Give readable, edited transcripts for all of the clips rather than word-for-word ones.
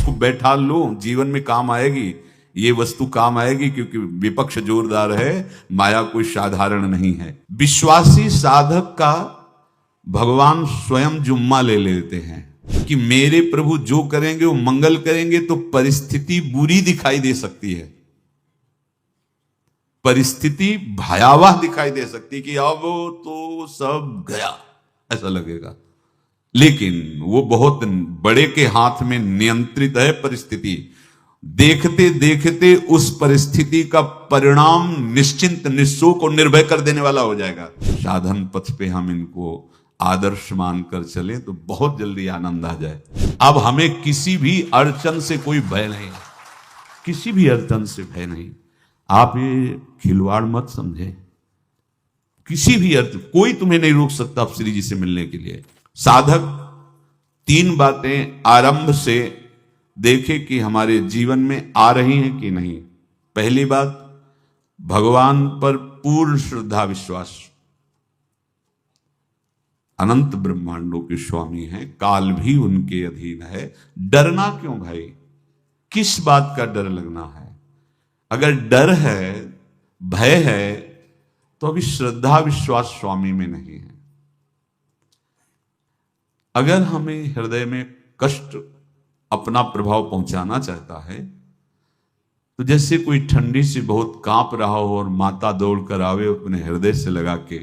इसको बैठा लो, जीवन में काम आएगी, ये वस्तु काम आएगी, क्योंकि विपक्ष जोरदार है, माया कोई साधारण नहीं है। विश्वासी साधक का भगवान स्वयं जुम्मा ले लेते हैं कि मेरे प्रभु जो करेंगे वो मंगल करेंगे। तो परिस्थिति बुरी दिखाई दे सकती है, परिस्थिति भयावह दिखाई दे सकती कि अब तो सब गया ऐसा लगेगा, लेकिन वो बहुत बड़े के हाथ में नियंत्रित है परिस्थिति। देखते देखते उस परिस्थिति का परिणाम निश्चिंत निःशोक और निर्भय कर देने वाला हो जाएगा। साधन पथ पे हम इनको आदर्श मानकर चले तो बहुत जल्दी आनंद आ जाए। अब हमें किसी भी अड़चन से कोई भय नहीं, किसी भी अड़चन से भय नहीं। आप ये खिलवाड़ मत समझे, किसी भी अर्थ कोई तुम्हें नहीं रोक सकता आप श्री जी से मिलने के लिए। साधक तीन बातें आरंभ से देखे कि हमारे जीवन में आ रही हैं कि नहीं। पहली बात, भगवान पर पूर्ण श्रद्धा विश्वास। अनंत ब्रह्मांडों के स्वामी हैं, काल भी उनके अधीन है। डरना क्यों भाई, किस बात का डर लगना है? अगर डर है, भय है, तो अभी श्रद्धा विश्वास स्वामी में नहीं है। अगर हमें हृदय में कष्ट अपना प्रभाव पहुंचाना चाहता है, तो जैसे कोई ठंडी से बहुत कांप रहा हो और माता दौड़ कर आवे, अपने हृदय से लगा के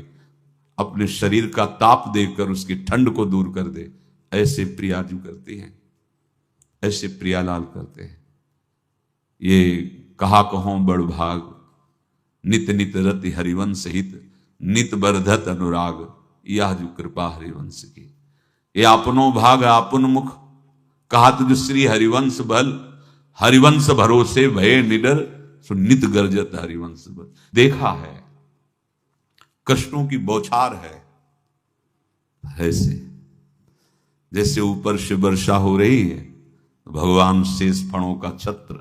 अपने शरीर का ताप देकर उसकी ठंड को दूर कर दे, ऐसे प्रियाजू करती हैं, ऐसे प्रियालाल करते हैं। ये कहा कहो बड़ भाग, नित नित रति हरिवंश हित, नित बरधत अनुराग, यह जो कृपा हरिवंश की। ये अपनो भाग आपन मुख, कहा तुझ श्री हरिवंश बल, हरिवंश भरोसे भय निडर, सो नित गर्जत हरिवंश बल। देखा है कष्टों की बौछार है, ऐसे जैसे ऊपर से वर्षा हो रही है, भगवान शेष फणों का छत्र,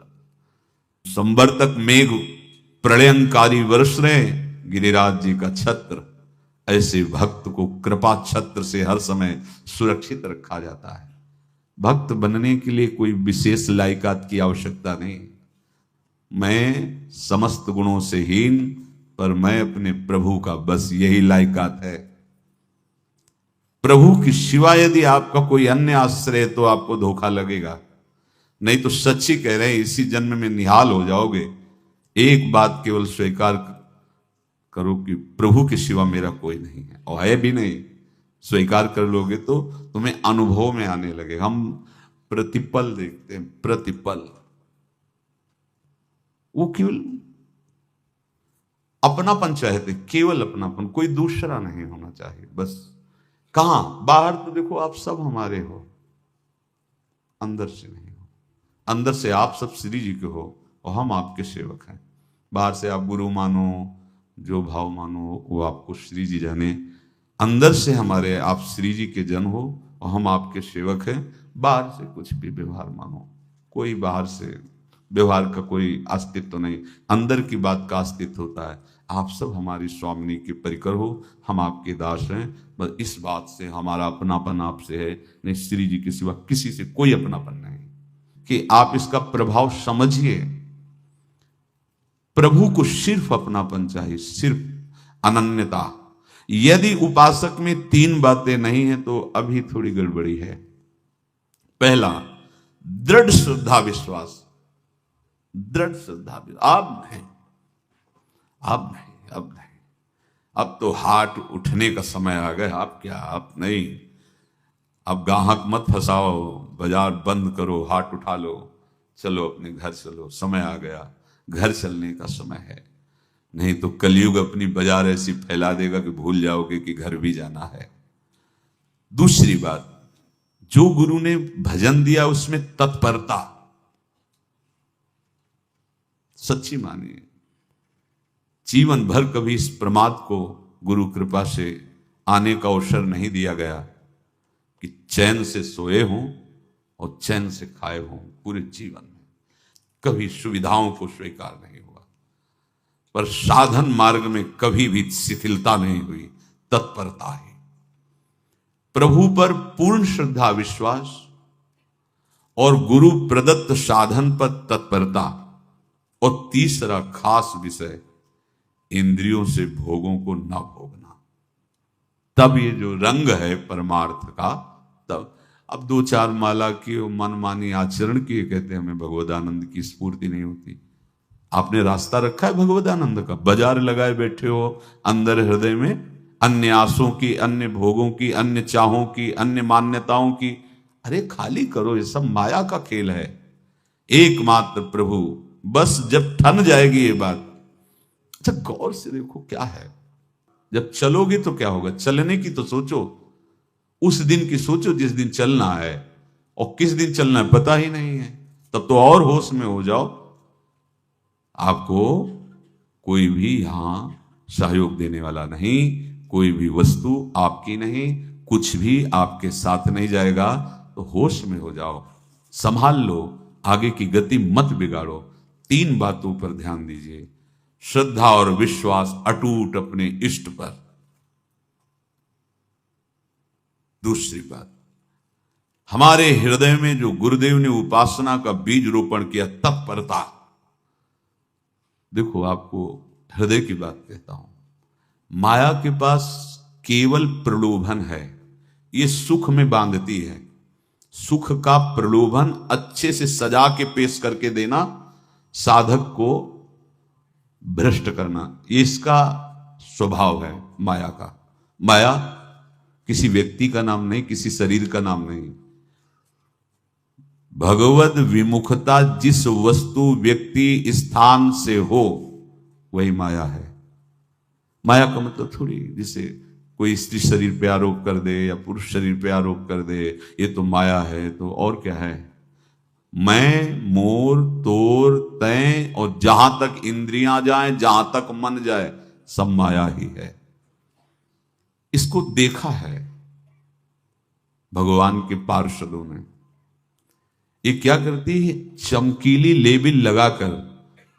संवर्तक मेघ प्रलयंकारी वर्ष रहे, गिरिराज जी का छत्र। ऐसे भक्त को कृपा छत्र से हर समय सुरक्षित रखा जाता है। भक्त बनने के लिए कोई विशेष लायकात की आवश्यकता नहीं। मैं समस्त गुणों से हीन, पर मैं अपने प्रभु का, बस यही लायकात है। प्रभु की सिवा यदि आपका कोई अन्य आश्रय तो आपको धोखा लगेगा। नहीं तो सच्ची कह रहे हैं, इसी जन्म में निहाल हो जाओगे। एक बात केवल स्वीकार करो कि प्रभु के सिवा मेरा कोई नहीं है, और है भी नहीं। स्वीकार कर लोगे तो तुम्हें अनुभव में आने लगे। हम प्रतिपल देखते हैं, प्रतिपल, वो केवल अपनापन चाहते, केवल अपनापन, कोई दूसरा नहीं होना चाहिए। बस कहां बाहर तो देखो आप सब हमारे हो, अंदर से नहीं हो। अंदर से आप सब श्री जी के हो और हम आपके सेवक हैं। बाहर से आप गुरु मानो, जो भाव मानो, वो आपको श्री जी जाने। अंदर से हमारे आप श्री जी के जन हो और हम आपके सेवक हैं। बाहर से कुछ भी व्यवहार मानो, कोई बाहर से व्यवहार का कोई अस्तित्व नहीं, अंदर की बात का अस्तित्व होता है। आप सब हमारी स्वामिनी के परिकर हो, हम आपके दास हैं। बस इस बात से हमारा अपनापन आपसे है, नहीं श्री जी के सिवा किसी से कोई अपनापन नहीं। कि आप इसका प्रभाव समझिए। प्रभु को सिर्फ अपनापन चाहिए, सिर्फ अनन्यता। यदि उपासक में तीन बातें नहीं है तो अभी थोड़ी गड़बड़ी है। पहला, दृढ़ श्रद्धा विश्वास। दृढ़ श्रद्धा, अब नहीं, अब नहीं, अब नहीं, अब तो हाथ उठने का समय आ गया। अब क्या, अब नहीं, अब गाहक मत फंसाओ, बाजार बंद करो, हाथ उठा लो, चलो अपने घर चलो, समय आ गया, घर चलने का समय है। नहीं तो कलयुग अपनी बाजार ऐसी फैला देगा कि भूल जाओगे कि घर भी जाना है। दूसरी बात, जो गुरु ने भजन दिया उसमें तत्परता, सच्ची मानिए। जीवन भर कभी इस प्रमाद को गुरु कृपा से आने का अवसर नहीं दिया गया कि चैन से सोए हों और चैन से खाए हों। पूरे जीवन में कभी सुविधाओं को स्वीकार नहीं हुआ, पर साधन मार्ग में कभी भी शिथिलता नहीं हुई, तत्परता है। प्रभु पर पूर्ण श्रद्धा विश्वास और गुरु प्रदत्त साधन पर तत्परता, और तीसरा खास विषय इंद्रियों से भोगों को न भोगना। तब ये जो रंग है परमार्थ का, तब अब 2-4 माला की मनमानी आचरण किए कहते हमें भगवदानंद की स्फूर्ति नहीं होती। आपने रास्ता रखा है भगवदानंद का, बाजार लगाए बैठे हो अंदर हृदय में, अन्य आसों की, अन्य भोगों की, अन्य चाहों की, अन्य मान्यताओं की। अरे खाली करो, ये सब माया का खेल है। एकमात्र प्रभु, बस जब ठन जाएगी ये बात। अच्छा गौर से देखो क्या है, जब चलोगे तो क्या होगा, चलने की तो सोचो, उस दिन की सोचो जिस दिन चलना है, और किस दिन चलना है पता ही नहीं है, तब तो और होश में हो जाओ। आपको कोई भी यहां सहयोग देने वाला नहीं, कोई भी वस्तु आपकी नहीं, कुछ भी आपके साथ नहीं जाएगा। तो होश में हो जाओ, संभाल लो, आगे की गति मत बिगाड़ो। 3 बातों पर ध्यान दीजिए। श्रद्धा और विश्वास अटूट अपने इष्ट पर। दूसरी बात, हमारे हृदय में जो गुरुदेव ने उपासना का बीज रोपण किया, तत्परता। देखो आपको हृदय की बात कहता हूं, माया के पास केवल प्रलोभन है, ये सुख में बांधती है। सुख का प्रलोभन अच्छे से सजा के पेश करके देना, साधक को भ्रष्ट करना, ये इसका स्वभाव है माया का। माया किसी व्यक्ति का नाम नहीं, किसी शरीर का नाम नहीं। भगवद विमुखता जिस वस्तु, व्यक्ति, स्थान से हो, वही माया है। माया का मतलब थोड़ी जिसे कोई स्त्री शरीर पे आरोप कर दे या पुरुष शरीर पे आरोप कर दे, ये तो माया है, तो और क्या है। मैं, मोर, तोर, तय, और जहां तक इंद्रियां जाएं, जहां तक मन जाए, सब माया ही है। इसको देखा है भगवान के पार्षदों ने। ये क्या करती है, चमकीली लेबिल लगाकर,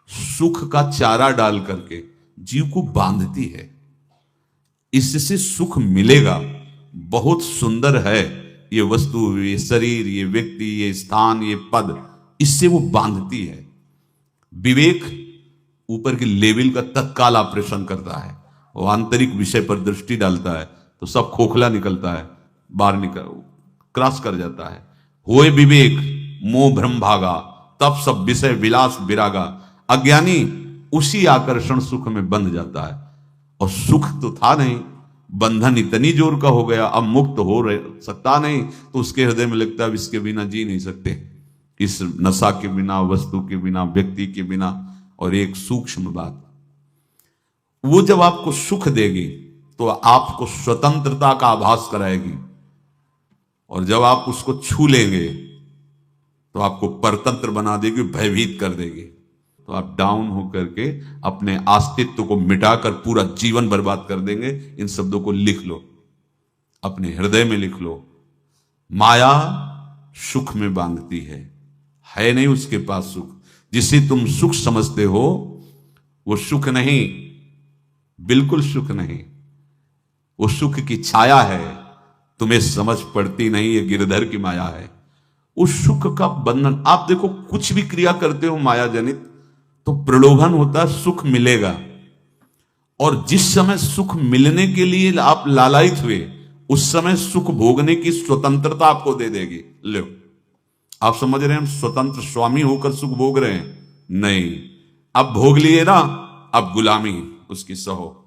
सुख का चारा डाल करके जीव को बांधती है। इससे सुख मिलेगा, बहुत सुंदर है ये वस्तु, ये शरीर, ये व्यक्ति, ये स्थान, ये पद, इससे वो बांधती है। विवेक ऊपर के लेवल का तत्काल ऑपरेशन करता है, वो आंतरिक विषय पर दृष्टि डालता है तो सब खोखला निकलता है, बाहर निकल क्रॉस कर जाता है। होए विवेक मोह भ्रम भागा, तब सब विषय विलास विरागा। अज्ञानी उसी आकर्षण सुख में बंध जाता है, और सुख तो था नहीं, बंधन इतनी जोर का हो गया, अब मुक्त हो सकता नहीं, तो उसके हृदय में लगता है इसके बिना जी नहीं सकते, इस नशा के बिना, वस्तु के बिना, व्यक्ति के बिना। और एक सूक्ष्म बात, वो जब आपको सुख देगी तो आपको स्वतंत्रता का आभास कराएगी, और जब आप उसको छू लेंगे तो आपको परतंत्र बना देगी, भयभीत कर देगी। तो आप डाउन होकर के अपने अस्तित्व को मिटाकर पूरा जीवन बर्बाद कर देंगे। इन शब्दों को लिख लो, अपने हृदय में लिख लो। माया सुख में बांधती है नहीं उसके पास सुख। जिसे तुम सुख समझते हो वो सुख नहीं, बिल्कुल सुख नहीं, वो सुख की छाया है, तुम्हें समझ पड़ती नहीं, ये गिरधर की माया है। उस सुख का बंधन, आप देखो कुछ भी क्रिया करते हो माया जनित, तो प्रलोभन होता है सुख मिलेगा, और जिस समय सुख मिलने के लिए आप लालायित हुए, उस समय सुख भोगने की स्वतंत्रता आपको दे देगी। लो, आप समझ रहे हैं हम स्वतंत्र स्वामी होकर सुख भोग रहे हैं? नहीं, अब भोग लिए ना, अब गुलामी उसकी सहो।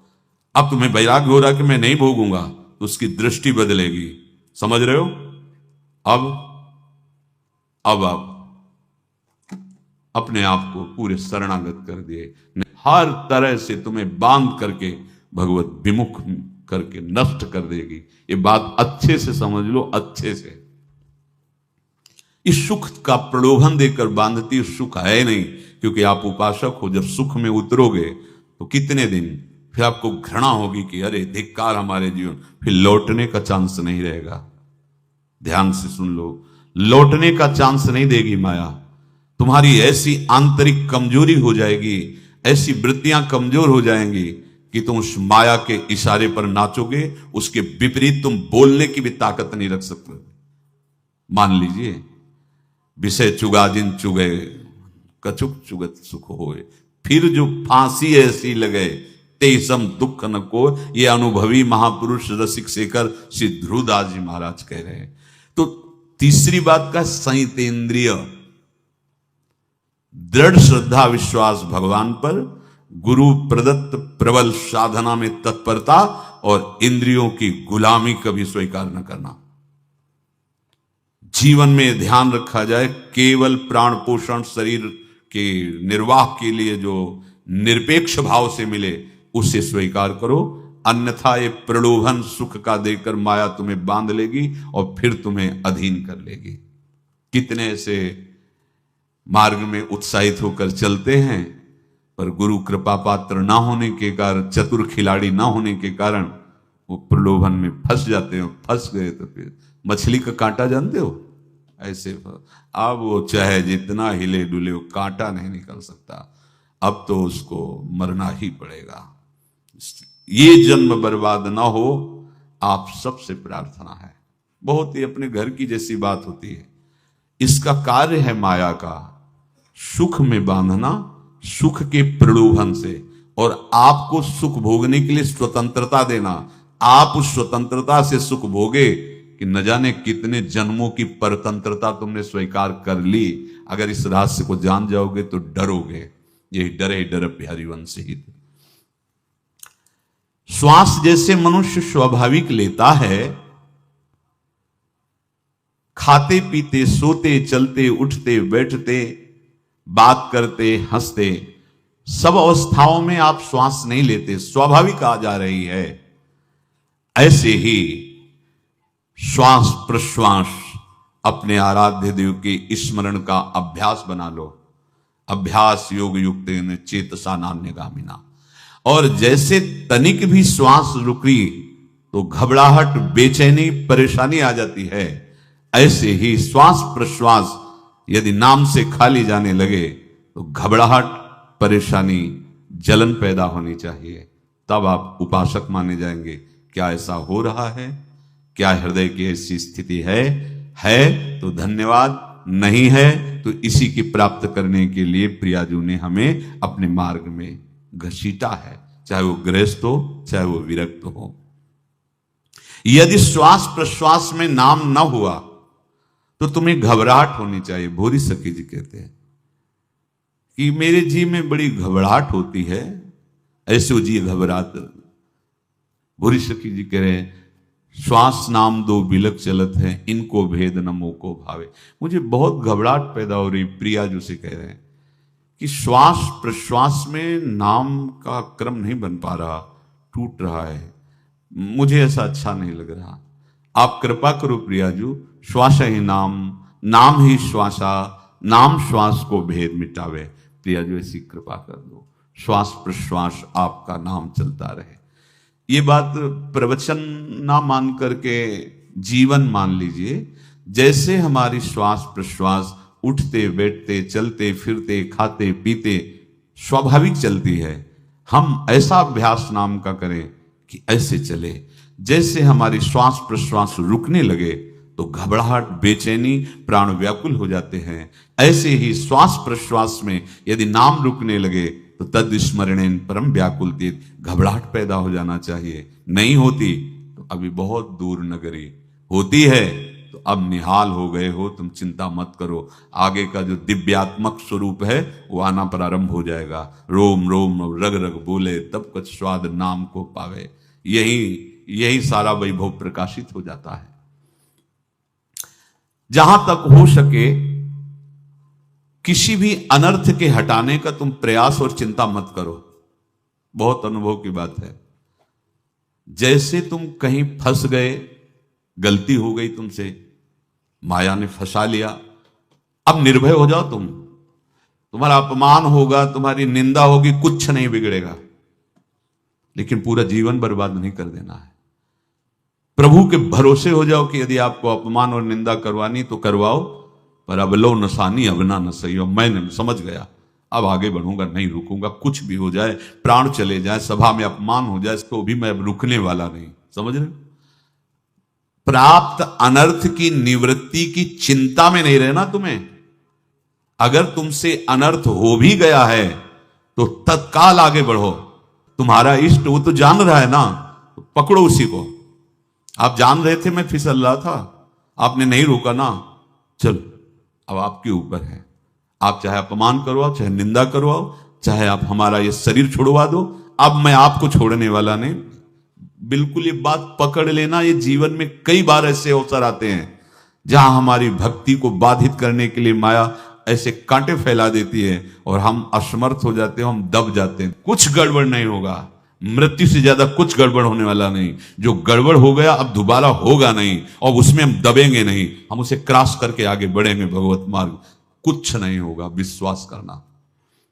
अब तुम्हें वैराग्य हो रहा कि मैं नहीं भोगूंगा, तो उसकी दृष्टि बदलेगी। समझ रहे हो? अब आप अपने आप को पूरे शरणागत कर दिए, हर तरह से तुम्हें बांध करके भगवत विमुख करके नष्ट कर देगी। ये बात अच्छे से समझ लो, अच्छे से। इस सुख का प्रलोभन देकर बांधती सुख है नहीं, क्योंकि आप उपासक हो। जब सुख में उतरोगे तो कितने दिन फिर आपको घृणा होगी कि अरे धिक्कार हमारे जीवन, फिर लौटने का चांस नहीं रहेगा। ध्यान से सुन लो, लौटने का चांस नहीं देगी माया। तुम्हारी ऐसी आंतरिक कमजोरी हो जाएगी, ऐसी वृत्तियां कमजोर हो जाएंगी कि तुम उस माया के इशारे पर नाचोगे, उसके विपरीत तुम बोलने की भी ताकत नहीं रख सकते। मान लीजिए विषय चुगाजिन चुगे, कछुक चुगत सुख होए, फिर जो फांसी ऐसी लगे ते सम दुख न को। ये अनुभवी महापुरुष रसिक शेखर श्री ध्रुवदास जी महाराज कह रहे हैं। तो तीसरी बात का संयतेंद्रिय, दृढ़ श्रद्धा विश्वास भगवान पर, गुरु प्रदत्त प्रबल साधना में तत्परता और इंद्रियों की गुलामी कभी स्वीकार न करना। जीवन में ध्यान रखा जाए केवल प्राण पोषण शरीर के निर्वाह के लिए जो निरपेक्ष भाव से मिले उसे स्वीकार करो, अन्यथा ये प्रलोभन सुख का देकर माया तुम्हें बांध लेगी और फिर तुम्हें अधीन कर लेगी। कितने ऐसे मार्ग में उत्साहित होकर चलते हैं पर गुरु कृपा पात्र ना होने के कारण, चतुर खिलाड़ी ना होने के कारण वो प्रलोभन में फंस जाते हैं। फंस गए तो फिर मछली का कांटा जानते हो, ऐसे अब वो चाहे जितना हिले डुले वो कांटा नहीं निकल सकता, अब तो उसको मरना ही पड़ेगा। ये जन्म बर्बाद ना हो, आप सबसे प्रार्थना है। बहुत ही अपने घर की जैसी बात होती है। इसका कार्य है माया का सुख में बांधना, सुख के प्रलोभन से, और आपको सुख भोगने के लिए स्वतंत्रता देना। आप उस स्वतंत्रता से सुख भोगे कि न जाने कितने जन्मों की परतंत्रता तुमने स्वीकार कर ली। अगर इस रहस्य को जान जाओगे तो डरोगे। यही डरे डर प्यारी वंश हित। श्वास जैसे मनुष्य स्वाभाविक लेता है, खाते पीते सोते चलते उठते बैठते बात करते हंसते, सब अवस्थाओं में आप श्वास नहीं लेते, स्वाभाविक आ जा रही है। ऐसे ही श्वास प्रश्वास अपने आराध्य देव के स्मरण का अभ्यास बना लो। अभ्यास योग युक्त चेतसा नान्यगामिना। और जैसे तनिक भी श्वास रुकी तो घबराहट बेचैनी परेशानी आ जाती है, ऐसे ही श्वास प्रश्वास यदि नाम से खाली जाने लगे तो घबराहट परेशानी जलन पैदा होनी चाहिए। तब आप उपासक माने जाएंगे। क्या ऐसा हो रहा है? क्या हृदय की ऐसी स्थिति है तो धन्यवाद, नहीं है तो इसी की प्राप्त करने के लिए प्रियाजू ने हमें अपने मार्ग में घसीटा है, चाहे वो गृहस्थ हो चाहे वो विरक्त हो। यदि श्वास प्रश्वास में नाम न हुआ तो तुम्हें घबराहट होनी चाहिए। भूरी सखी जी कहते हैं कि मेरे जी में बड़ी घबराहट होती है, ऐसे जी घबरात। भूरी सखी जी कह रहे हैं श्वास नाम दो बिलक चलत है, इनको भेद न मोको भावे। मुझे बहुत घबराहट पैदा हो रही। प्रिया जी से कह रहे हैं कि श्वास प्रश्वास में नाम का क्रम नहीं बन पा रहा, टूट रहा है, मुझे ऐसा अच्छा नहीं लग रहा। आप कृपा करो प्रियाजू, श्वास ही नाम, नाम ही श्वासा, नाम श्वास को भेद मिटावे। प्रियाजू ऐसी कृपा कर दो, श्वास प्रश्वास आपका नाम चलता रहे। ये बात प्रवचन ना मान करके जीवन मान लीजिए। जैसे हमारी श्वास प्रश्वास उठते बैठते चलते फिरते खाते पीते स्वाभाविक चलती है, हम ऐसा अभ्यास नाम का करें कि ऐसे चले। जैसे हमारी श्वास प्रश्वास रुकने लगे तो घबराहट बेचैनी प्राण व्याकुल हो जाते हैं, ऐसे ही श्वास प्रश्वास में यदि नाम रुकने लगे तो तद स्मरणेन परम व्याकुल तीत, घबराहट पैदा हो जाना चाहिए। नहीं होती तो अभी बहुत दूर नगरी, होती है तो अब निहाल हो गए हो, तुम चिंता मत करो। आगे का जो दिव्यात्मक स्वरूप है वो आना प्रारंभ हो जाएगा। रोम रोम रग रग बोले तब कुछ स्वाद नाम को पावे। यही सारा वैभव प्रकाशित हो जाता है। जहां तक हो सके किसी भी अनर्थ के हटाने का तुम प्रयास और चिंता मत करो। बहुत अनुभव की बात है। जैसे तुम कहीं फंस गए, गलती हो गई तुमसे, माया ने फंसा लिया, अब निर्भय हो जाओ। तुम्हारा अपमान होगा, तुम्हारी निंदा होगी, कुछ नहीं बिगड़ेगा, लेकिन पूरा जीवन बर्बाद नहीं कर देना है। प्रभु के भरोसे हो जाओ कि यदि आपको अपमान और निंदा करवानी तो करवाओ, पर अब लो नसानी अब ना नसई। मैं समझ गया, अब आगे बढ़ूंगा, नहीं रुकूंगा। कुछ भी हो जाए, प्राण चले जाए, सभा में अपमान हो जाए, इसको भी मैं अब रुकने वाला नहीं। समझ रहे? प्राप्त अनर्थ की निवृत्ति की चिंता में नहीं रहना तुम्हें। अगर तुमसे अनर्थ हो भी गया है तो तत्काल आगे बढ़ो। तुम्हारा इष्ट वो तो जान रहा है ना, तो पकड़ो उसी को। आप जान रहे थे मैं फिसल रहा था, आपने नहीं रोका ना, चलो अब आपके ऊपर है। आप चाहे अपमान करवाओ, चाहे निंदा करवाओ, चाहे आप हमारा ये शरीर छुड़वा दो, अब मैं आपको छोड़ने वाला नहीं। बिल्कुल ये बात पकड़ लेना। ये जीवन में कई बार ऐसे अवसर आते हैं जहां हमारी भक्ति को बाधित करने के लिए माया ऐसे कांटे फैला देती है और हम असमर्थ हो जाते हैं, हम दब जाते हैं। कुछ गड़बड़ नहीं होगा, मृत्यु से ज्यादा कुछ गड़बड़ होने वाला नहीं। जो गड़बड़ हो गया अब दोबारा होगा नहीं, और उसमें हम दबेंगे नहीं, हम उसे क्रॉस करके आगे बढ़ेंगे भगवत मार्ग। कुछ नहीं होगा, विश्वास करना।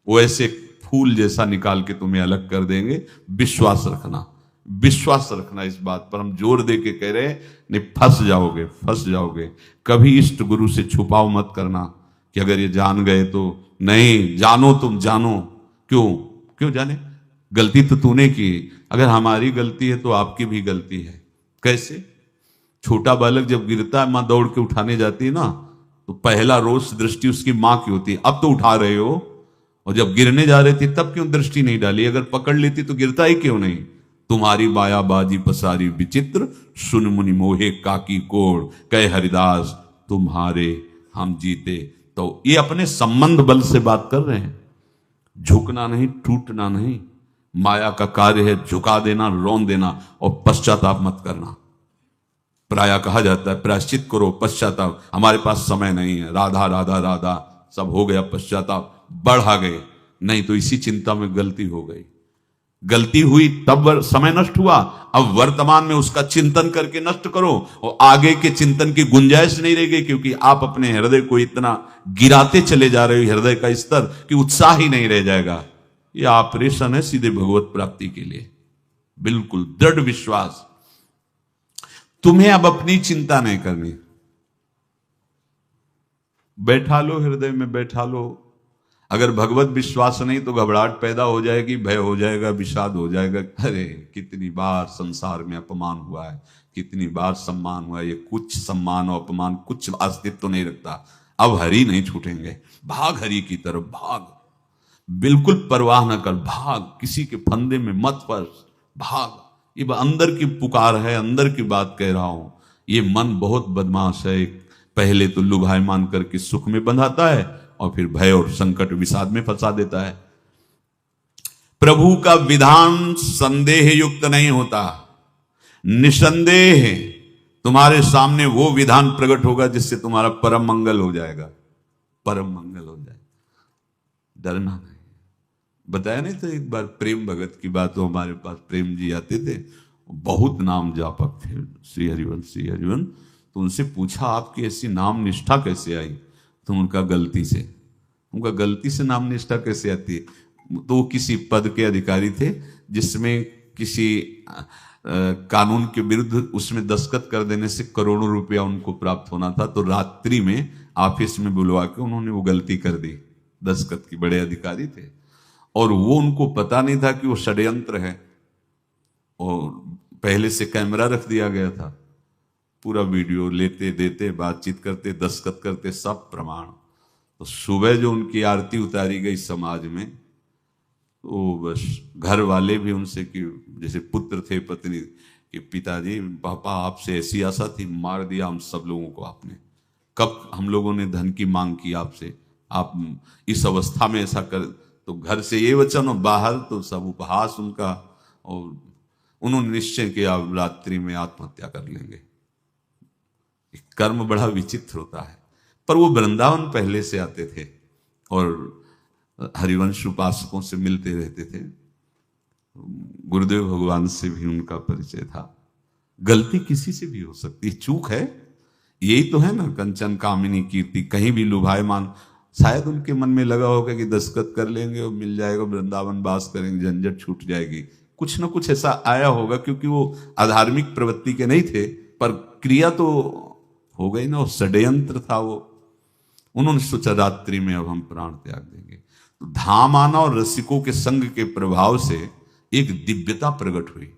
वो ऐसे फूल जैसा निकाल के तुम्हें अलग कर देंगे। विश्वास रखना, विश्वास रखना। इस बात पर हम जोर दे के कह रहे हैं, नहीं फंस जाओगे, फंस जाओगे। कभी इष्ट गुरु से छुपाओ मत करना कि अगर ये जान गए तो। नहीं, जानो, तुम जानो। क्यों क्यों जाने? गलती तो तूने की। अगर हमारी गलती है तो आपकी भी गलती है। कैसे? छोटा बालक जब गिरता है, मां दौड़ के उठाने जाती है ना, तो पहला रोज दृष्टि उसकी मां की होती है। अब तो उठा रहे हो, और जब गिरने जा रहे थे तब क्यों दृष्टि नहीं डाली? अगर पकड़ लेती तो गिरता ही क्यों नहीं? तुम्हारी माया बाजी पसारी विचित्र, सुन मुनि मोहे काकी कोड़, कहे हरिदास तुम्हारे हम जीते। तो ये अपने संबंध बल से बात कर रहे हैं। झुकना नहीं, टूटना नहीं। माया का कार्य है झुका देना, रौन देना, और पश्चाताप मत करना। प्राय कहा जाता है प्रायश्चित करो, पश्चाताप। हमारे पास समय नहीं है। राधा राधा राधा सब हो गया, पश्चाताप बढ़ा गए। नहीं तो इसी चिंता में गलती हो गई। गलती हुई तब समय नष्ट हुआ, अब वर्तमान में उसका चिंतन करके नष्ट करो, और आगे के चिंतन की गुंजाइश नहीं रह गई, क्योंकि आप अपने हृदय को इतना गिराते चले जा रहे हो, हृदय का स्तर, कि उत्साह ही नहीं रह जाएगा। यह ऑपरेशन है सीधे भगवत प्राप्ति के लिए। बिल्कुल दृढ़ विश्वास। तुम्हें अब अपनी चिंता नहीं करनी। बैठा लो, हृदय में बैठा लो। अगर भगवत विश्वास नहीं तो घबराहट पैदा हो जाएगी, भय हो जाएगा, विषाद हो जाएगा। अरे कितनी बार संसार में अपमान हुआ है, कितनी बार सम्मान हुआ है। ये कुछ सम्मान और अपमान कुछ अस्तित्व तो नहीं रखता। अब हरि नहीं छूटेंगे। भाग हरि की तरफ, भाग। बिल्कुल परवाह न कर, भाग। किसी के फंदे में मत फंस, भाग। ये अंदर की पुकार है, अंदर की बात कह रहा हूं। ये मन बहुत बदमाश है। पहले तो लुभायमान करके सुख में बंधाता है, और फिर भय और संकट विषाद में फंसा देता है। प्रभु का विधान संदेह युक्त नहीं होता। निसंदेह तुम्हारे सामने वो विधान प्रकट होगा जिससे तुम्हारा परम मंगल हो जाएगा, परम मंगल हो जाएगा। डरना नहीं। बताया नहीं तो एक बार प्रेम भगत की बात हो, हमारे पास प्रेम जी आते थे, बहुत नाम जापक थे, श्री हरिवंश श्री हरिवंश। तो उनसे पूछा आपकी ऐसी नाम निष्ठा कैसे आई? तो उनका गलती से नाम निष्ठा कैसे आती है? तो वो किसी पद के अधिकारी थे जिसमें किसी कानून के विरुद्ध उसमें दस्तखत कर देने से करोड़ों रुपया उनको प्राप्त होना था। तो रात्रि में ऑफिस में बुलवा के उन्होंने वो गलती कर दी दस्तखत की। बड़े अधिकारी थे, और वो उनको पता नहीं था कि वो षड्यंत्र है, और पहले से कैमरा रख दिया गया था। पूरा वीडियो लेते देते, बातचीत करते, दस्तखत करते, सब प्रमाण। तो सुबह जो उनकी आरती उतारी गई समाज में, तो बस घर वाले भी उनसे कि जैसे पुत्र थे पत्नी कि पिताजी पापा आपसे ऐसी आशा थी, मार दिया हम सब लोगों को आपने। कब हम लोगों ने धन की मांग की आपसे, आप इस अवस्था में ऐसा कर। तो घर से ये वचन और बाहर तो सब उपहास उनका, और उन्होंने निश्चय किया रात्रि में आत्महत्या कर लेंगे। कर्म बड़ा विचित्र होता है। पर वो वृंदावन पहले से आते थे और हरिवंश उपासकों से मिलते रहते थे। गुरुदेव भगवान से भी उनका परिचय था। गलती किसी से भी हो सकती है, चूक है। यही तो है ना, कंचन कामिनी कीर्ति, कहीं भी लुभायमान। शायद उनके मन में लगा होगा कि दस्तखत कर लेंगे और मिल जाएगा, वृंदावन वास करेंगे, झंझट छूट जाएगी। कुछ ना कुछ ऐसा आया होगा, क्योंकि वो अधार्मिक प्रवृत्ति के नहीं थे, पर क्रिया तो हो गई ना, वो षड्यंत्र था वो। उन्होंने सोचा रात्रि में अब हम प्राण त्याग देंगे। तो धाम आना और रसिकों के संग के प्रभाव से एक दिव्यता प्रकट हुई।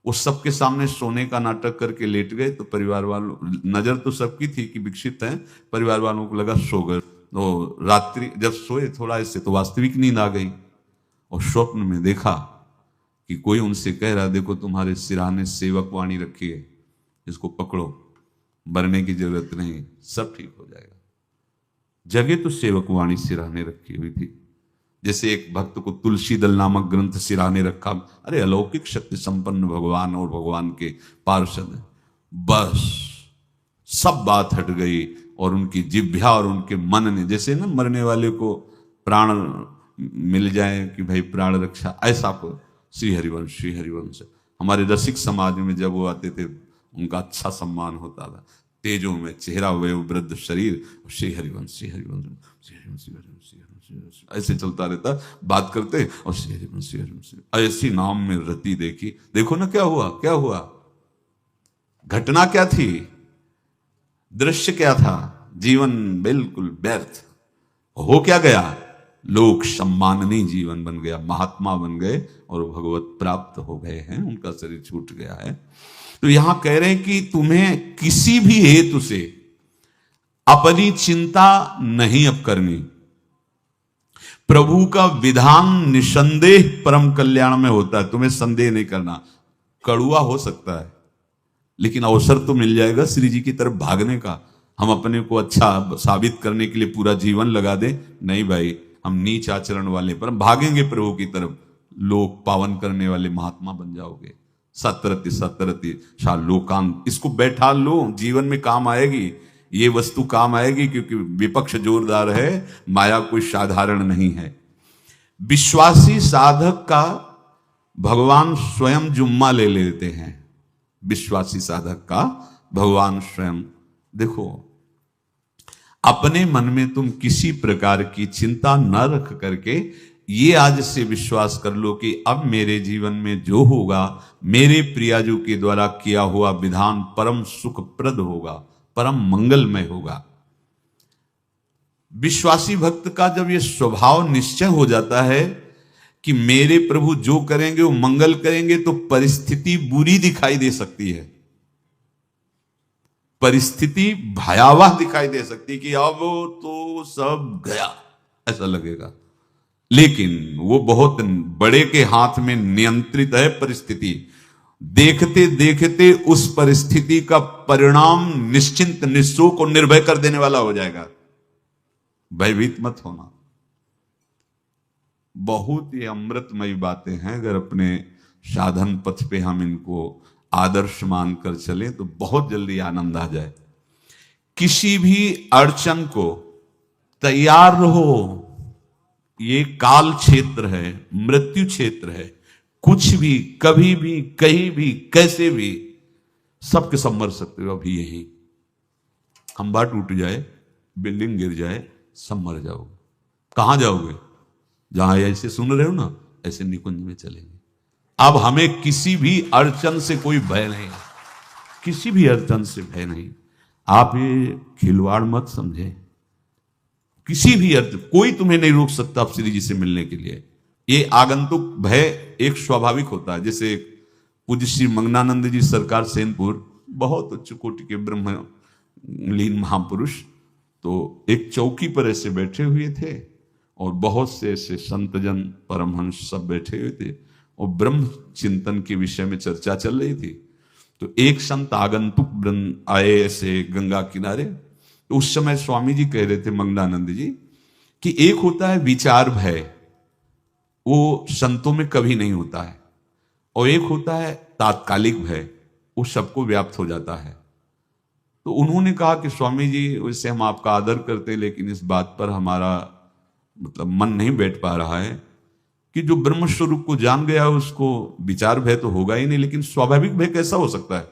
वो सबके सामने सोने का नाटक करके लेट गए। तो परिवार वालों, नजर तो सबकी थी कि विकसित हैं, परिवार वालों को लगा सो गए। तो रात्रि जब सोए थोड़ा इससे तो वास्तविक नींद आ गई और स्वप्न में देखा कि कोई उनसे कह रहा, देखो तुम्हारे सिरहाने सेवक वाणी रखी है, इसको पकड़ो, मरने की जरूरत नहीं, सब ठीक हो जाएगा। जगह तो सेवक वाणी सिरहाने रखी हुई थी। जैसे एक भक्त को तुलसी दल नामक ग्रंथ सिरहाने रखा, अरे अलौकिक शक्ति संपन्न भगवान और भगवान के पार्षद, बस सब बात हट गई और उनकी जिह्वा और उनके मन ने, जैसे ना मरने वाले को प्राण मिल जाए कि भाई प्राण रक्षा, ऐसा को श्री हरिवंश हमारे रसिक समाज में जब वो आते थे उनका अच्छा सम्मान होता था। तेजों में चेहरा हुए वृद्ध शरीर, श्री हरिवंश ऐसे चलता रहता, बात करते और श्री हरिवंश ऐसी नाम में रति देखी। देखो ना क्या हुआ, घटना क्या थी, दृश्य क्या था, जीवन बिल्कुल व्यर्थ हो क्या गया, लोक सम्माननीय जीवन बन गया, महात्मा बन गए और भगवत प्राप्त हो गए हैं, उनका शरीर छूट गया है। तो यहां कह रहे हैं कि तुम्हें किसी भी हेतु से अपनी चिंता नहीं अब करनी। प्रभु का विधान निसंदेह परम कल्याण में होता है, तुम्हें संदेह नहीं करना। कड़ुआ हो सकता है लेकिन अवसर तो मिल जाएगा श्री जी की तरफ भागने का। हम अपने को अच्छा साबित करने के लिए पूरा जीवन लगा दें, नहीं भाई, हम नीच आचरण वाले पर भागेंगे प्रभु की तरफ, लोक पावन करने वाले महात्मा बन जाओगे। सतरति शाह लोकांत, इसको बैठा लो, जीवन में काम आएगी, ये वस्तु काम आएगी, क्योंकि विपक्ष जोरदार है, माया कोई साधारण नहीं है। विश्वासी साधक का भगवान स्वयं जुम्मा ले लेते हैं। विश्वासी साधक का भगवान स्वयं, देखो अपने मन में तुम किसी प्रकार की चिंता न रख करके ये आज से विश्वास कर लो कि अब मेरे जीवन में जो होगा, मेरे प्रियाजू के द्वारा किया हुआ विधान परम सुखप्रद होगा, परम मंगलमय होगा। विश्वासी भक्त का जब ये स्वभाव निश्चय हो जाता है कि मेरे प्रभु जो करेंगे वो मंगल करेंगे, तो परिस्थिति बुरी दिखाई दे सकती है, परिस्थिति भयावह दिखाई दे सकती कि अब तो सब गया, ऐसा लगेगा। लेकिन वो बहुत बड़े के हाथ में नियंत्रित है परिस्थिति। देखते देखते उस परिस्थिति का परिणाम निश्चिंत, निःशोक और निर्भय कर देने वाला हो जाएगा। भयभीत मत होना। बहुत ही अमृतमयी बातें हैं, अगर अपने साधन पथ पे हम इनको आदर्श मानकर चले तो बहुत जल्दी आनंद आ जाए। किसी भी अड़चन को तैयार रहो, ये काल क्षेत्र है, मृत्यु क्षेत्र है, कुछ भी कभी भी कहीं भी कैसे भी सबके सब मर सकते हो। अभी यही खंबा टूट जाए, बिल्डिंग गिर जाए, सब मर जाओगे। कहां जाओगे? जहां ऐसे सुन रहे हो ना, ऐसे निकुंज में चलेंगे। अब हमें किसी भी अड़चन से कोई भय नहीं, किसी भी अड़चन से भय नहीं। आप ये खिलवाड़ मत समझे, किसी भी अर्थ कोई तुम्हें नहीं रोक सकता आप श्री जी से मिलने के लिए। ये आगंतुक भय एक स्वाभाविक होता है। जैसे पूज्य श्री मंगनानंद जी सरकार सेनपुर, बहुत उच्च कोटि के ब्रह्मलीन महापुरुष, तो एक चौकी पर ऐसे बैठे हुए थे और बहुत से ऐसे संतजन परमहंस सब बैठे हुए थे और ब्रह्म चिंतन के विषय में चर्चा चल रही थी। तो एक संत आगंतुक आए ऐसे गंगा किनारे। तो उस समय स्वामी जी कह रहे थे मंगनानंद जी कि एक होता है विचार भय, वो संतों में कभी नहीं होता है, और एक होता है तात्कालिक भय, वो सबको व्याप्त हो जाता है। तो उन्होंने कहा कि स्वामी जी वैसे हम आपका आदर करते हैं, लेकिन इस बात पर हमारा मतलब मन नहीं बैठ पा रहा है कि जो ब्रह्म स्वरूप को जान गया उसको विचार भय तो होगा ही नहीं, लेकिन स्वाभाविक भय कैसा हो सकता है?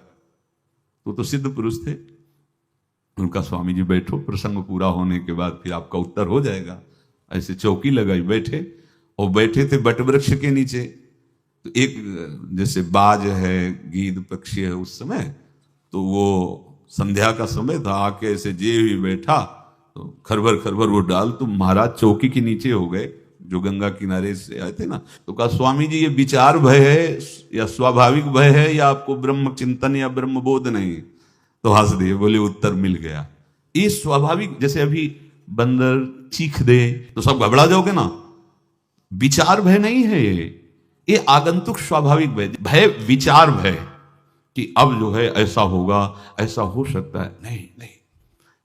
तो सिद्ध पुरुष थे। उनका स्वामी जी बैठो, प्रसंग पूरा होने के बाद फिर आपका उत्तर हो जाएगा। ऐसे चौकी लगाई बैठे, और बैठे थे बट वृक्ष के नीचे। तो एक जैसे बाज है, गीद पक्षी है, उस समय तो वो संध्या का समय था, आके ऐसे जे भी बैठा तो खरबर खरबर वो डाल, तो महाराज चौकी के नीचे हो गए जो गंगा किनारे से आए थे ना। तो कहा स्वामी जी ये विचार भय है या स्वाभाविक भय है या आपको ब्रह्म चिंतन या ब्रह्म बोध नहीं? तो हंस दिए, बोले उत्तर मिल गया। ये स्वाभाविक, जैसे अभी बंदर चीख दे तो सब घबरा जाओगे ना। विचार भय नहीं है ये आगंतुक स्वाभाविक भय। भय विचार भय कि अब जो है ऐसा होगा, ऐसा हो सकता है। नहीं नहीं,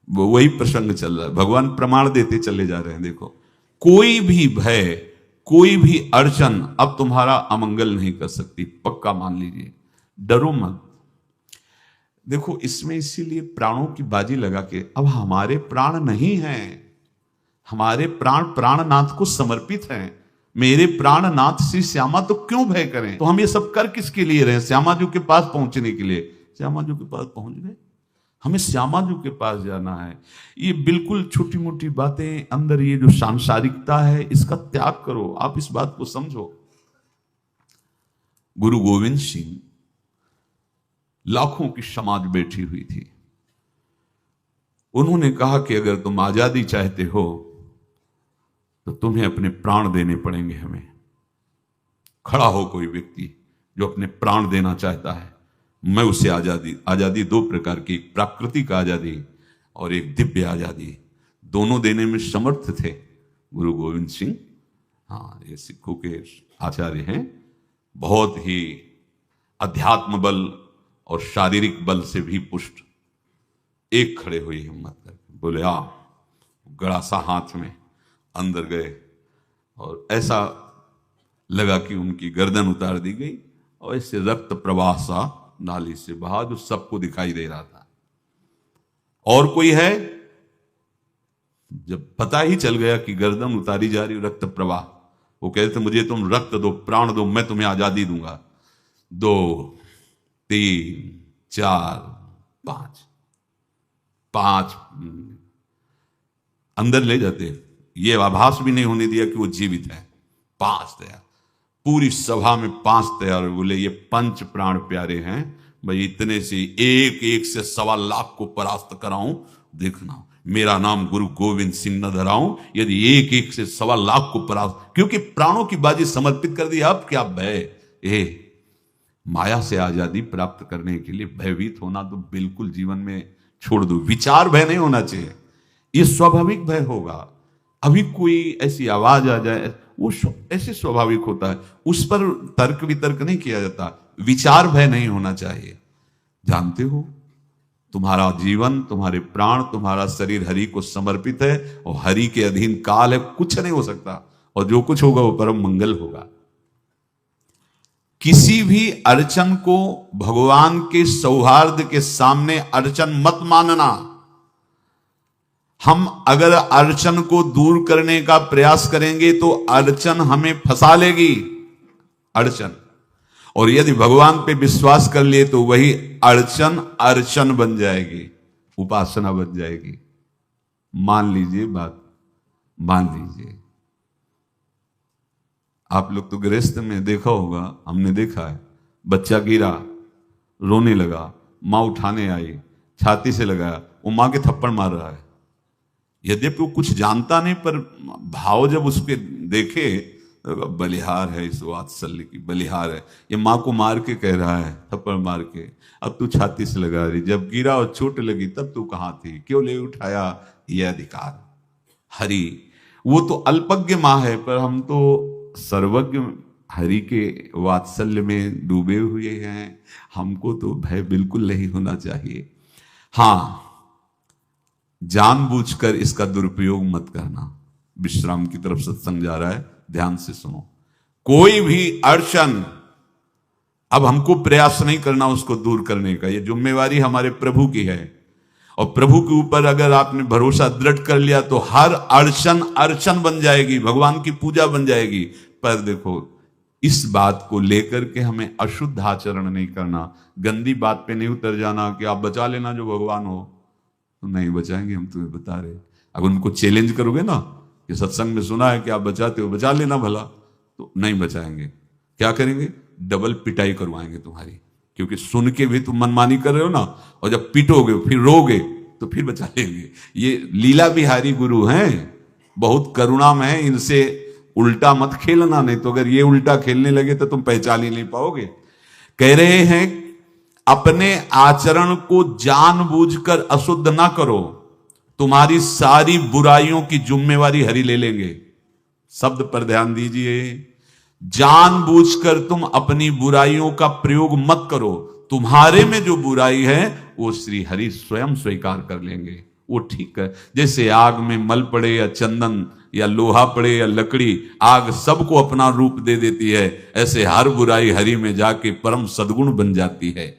वही प्रसंग चल रहा है। भगवान प्रमाण देते चले जा रहे हैं। देखो, कोई भी भय, कोई भी अड़चन अब तुम्हारा अमंगल नहीं कर सकती, पक्का मान लीजिए। डरो मत। देखो, इसमें इसीलिए प्राणों की बाजी लगा के, अब हमारे प्राण नहीं हैं, हमारे प्राण प्राणनाथ को समर्पित हैं। मेरे प्राणनाथ श्री श्यामा, तो क्यों भय करें? तो हम ये सब कर किसके लिए रहे? श्यामा जी के पास पहुंचने के लिए। श्यामा जी के पास पहुंच गए, हमें श्यामा जी के पास जाना है। ये बिल्कुल छोटी मोटी बातें, अंदर ये जो सांसारिकता है, इसका त्याग करो। आप इस बात को समझो। गुरु गोविंद सिंह, लाखों की समाज बैठी हुई थी। उन्होंने कहा कि अगर तुम आजादी चाहते हो तो तुम्हें अपने प्राण देने पड़ेंगे। हमें खड़ा हो कोई व्यक्ति जो अपने प्राण देना चाहता है, मैं उसे आजादी। आजादी दो प्रकार की, एक प्राकृतिक आजादी और एक दिव्य आजादी, दोनों देने में समर्थ थे गुरु गोविंद सिंह। हाँ, ये सिखों के आचार्य हैं। बहुत ही अध्यात्म बल और शारीरिक बल से भी पुष्ट। एक खड़े हुई हिम्मत करके बोले, आ। गड़ा सा हाथ में अंदर गए और ऐसा लगा कि उनकी गर्दन उतार दी गई और इससे रक्त प्रवाह सा नाली से बहा, जो सबको दिखाई दे रहा था। और कोई है? जब पता ही चल गया कि गर्दन उतारी जा रही, रक्त प्रवाह, वो कहते थे, मुझे तुम रक्त दो, प्राण दो, मैं तुम्हें आजादी दूंगा। 2 3 4 5 अंदर ले जाते, ये आभास भी नहीं होने दिया कि वो जीवित है। 5 तैयार, पूरी सभा में 5 तैयार। बोले, ये पंच प्राण प्यारे हैं भाई, इतने से एक एक से 1.25 लाख को परास्त कराऊं, देखना मेरा नाम गुरु गोविंद सिंह न धराऊं, यदि एक एक से 1.25 लाख को परास्त। क्योंकि प्राणों की बाजी समर्पित कर दी। अब क्या भय? माया से आजादी प्राप्त करने के लिए भयभीत होना तो बिल्कुल जीवन में छोड़ दो। विचार भय नहीं होना चाहिए, ये स्वाभाविक भय होगा। अभी कोई ऐसी आवाज आ जाए, वो ऐसे स्वाभाविक होता है, उस पर तर्क वितर्क नहीं किया जाता। विचार भय नहीं होना चाहिए। जानते हो, तुम्हारा जीवन, तुम्हारे प्राण, तुम्हारा शरीर हरि को समर्पित है और हरि के अधीन काल है, कुछ नहीं हो सकता। और जो कुछ होगा वो परम मंगल होगा। किसी भी अड़चन को भगवान के सौहार्द के सामने अड़चन मत मानना। हम अगर अड़चन को दूर करने का प्रयास करेंगे तो अड़चन हमें फंसा लेगी। अड़चन, और यदि भगवान पे विश्वास कर लिए तो वही अड़चन बन जाएगी, उपासना बन जाएगी। मान लीजिए बात, मान लीजिए। आप लोग तो गृहस्थ में देखा होगा, हमने देखा है, बच्चा गिरा, रोने लगा, मां उठाने आई, छाती से लगाया, वो मां के थप्पड़ मार रहा है। यद्यपि वो कुछ जानता नहीं, पर भाव जब उसके देखे, तो बलिहार है, इस वात्सल्य की बलिहार है। ये मां को मार के कह रहा है, थप्पड़ मार के, अब तू छाती से लगा रही, जब गिरा और चोट लगी तब तू कहां थी, क्यों ले उठाया? ये अधिकार हरि। वो तो अल्पज्ञ मां है, पर हम तो सर्वज्ञ हरि के वात्सल्य में डूबे हुए हैं। हमको तो भय बिल्कुल नहीं होना चाहिए। हां, जानबूझकर इसका दुरुपयोग मत करना। विश्राम की तरफ सत्संग जा रहा है, ध्यान से सुनो। कोई भी अड़चन अब हमको प्रयास नहीं करना उसको दूर करने का, ये जिम्मेवारी हमारे प्रभु की है। और प्रभु के ऊपर अगर आपने भरोसा दृढ़ कर लिया तो हर अड़चन बन जाएगी, भगवान की पूजा बन जाएगी। पर देखो, इस बात को लेकर के हमें अशुद्ध आचरण नहीं करना, गंदी बात पे नहीं उतर जाना कि आप बचा लेना जो भगवान हो। तो नहीं बचाएंगे, हम तुम्हें बता रहे। अगर उनको चैलेंज करोगे ना कि सत्संग में सुना है कि आप बचाते हो, बचा लेना भला, तो नहीं बचाएंगे। क्या करेंगे? डबल पिटाई करवाएंगे तुम्हारी, क्योंकि सुन के भी तुम मनमानी कर रहे हो ना, और जब पिटोगे फिर रोगे तो फिर बचा लेंगे। ये लीला बिहारी गुरु हैं, बहुत करुणा में है, इनसे उल्टा मत खेलना, नहीं तो अगर ये उल्टा खेलने लगे तो तुम पहचान ही नहीं पाओगे। कह रहे हैं अपने आचरण को जानबूझकर अशुद्ध ना करो। तुम्हारी सारी बुराइयों की जिम्मेवारी हरि ले लेंगे। शब्द पर ध्यान दीजिए, जानबूझकर तुम अपनी बुराइयों का प्रयोग मत करो। तुम्हारे में जो बुराई है वो श्री हरि स्वयं स्वीकार कर लेंगे। वो ठीक है, जैसे आग में मल पड़े या चंदन या लोहा पड़े या लकड़ी, आग सबको अपना रूप दे देती है, ऐसे हर बुराई हरि में जाके परम सद्गुण बन जाती है।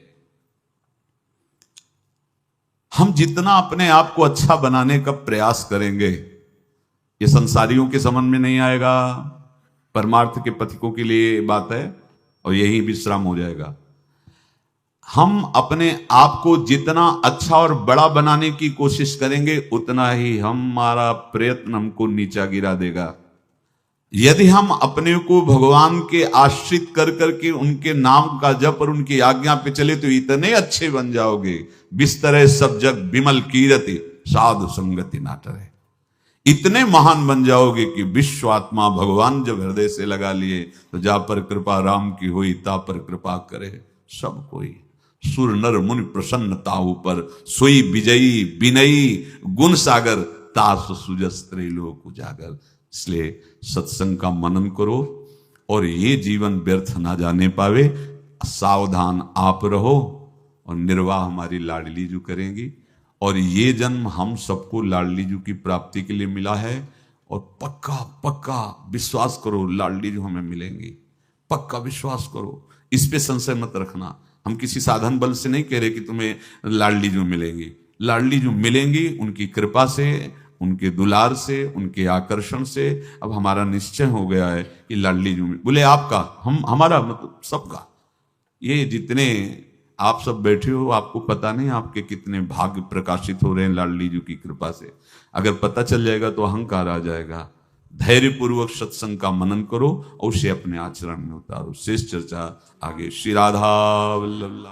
हम जितना अपने आप को अच्छा बनाने का प्रयास करेंगे, ये संसारियों के समझ में नहीं आएगा, परमार्थ के पथिकों के लिए बात है, और यही विश्राम हो जाएगा। हम अपने आप को जितना अच्छा और बड़ा बनाने की कोशिश करेंगे, उतना ही हमारा प्रयत्न हमको नीचा गिरा देगा। यदि हम अपने को भगवान के आश्रित कर करके उनके नाम का जप और उनकी आज्ञा पे चले तो इतने अच्छे बन जाओगे, बिस्तरे सब जग विमल कीरति साधु संगति नाटरे। इतने महान बन जाओगे कि विश्व आत्मा भगवान जब हृदय से लगा लिए तो जा पर कृपा राम की हुई, ता पर कृपा करे सब कोई। सुर नर मुनि प्रसन्नता ऊपर, सोई विजयी विनयी गुण सागर, तास सुजस त्रैलोक उजागर। इसलिए सत्संग का मनन करो और ये जीवन व्यर्थ ना जाने पावे। सावधान आप रहो और निर्वाह हमारी लाडली जू करेंगी। और ये जन्म हम सबको लाडली जू की प्राप्ति के लिए मिला है, और पक्का पक्का विश्वास करो लाडली जू हमें मिलेंगी। पक्का विश्वास करो, इस पे संशय मत रखना। हम किसी साधन बल से नहीं कह रहे कि तुम्हें लाडली जू मिलेंगी। लाडली जू मिलेंगी उनकी कृपा से, उनके दुलार से, उनके आकर्षण से। अब हमारा निश्चय हो गया है कि लाडली जू बोले आपका, हम हमारा मतलब सबका। ये जितने आप सब बैठे हो, आपको पता नहीं आपके कितने भाग्य प्रकाशित हो रहे हैं लाडली जू की कृपा से। अगर पता चल जाएगा तो अहंकार आ जाएगा। धैर्यपूर्वक सत्संग का मनन करो और उसे अपने आचरण में उतारो। शेष चर्चा आगे। श्री राधा वल्लभ।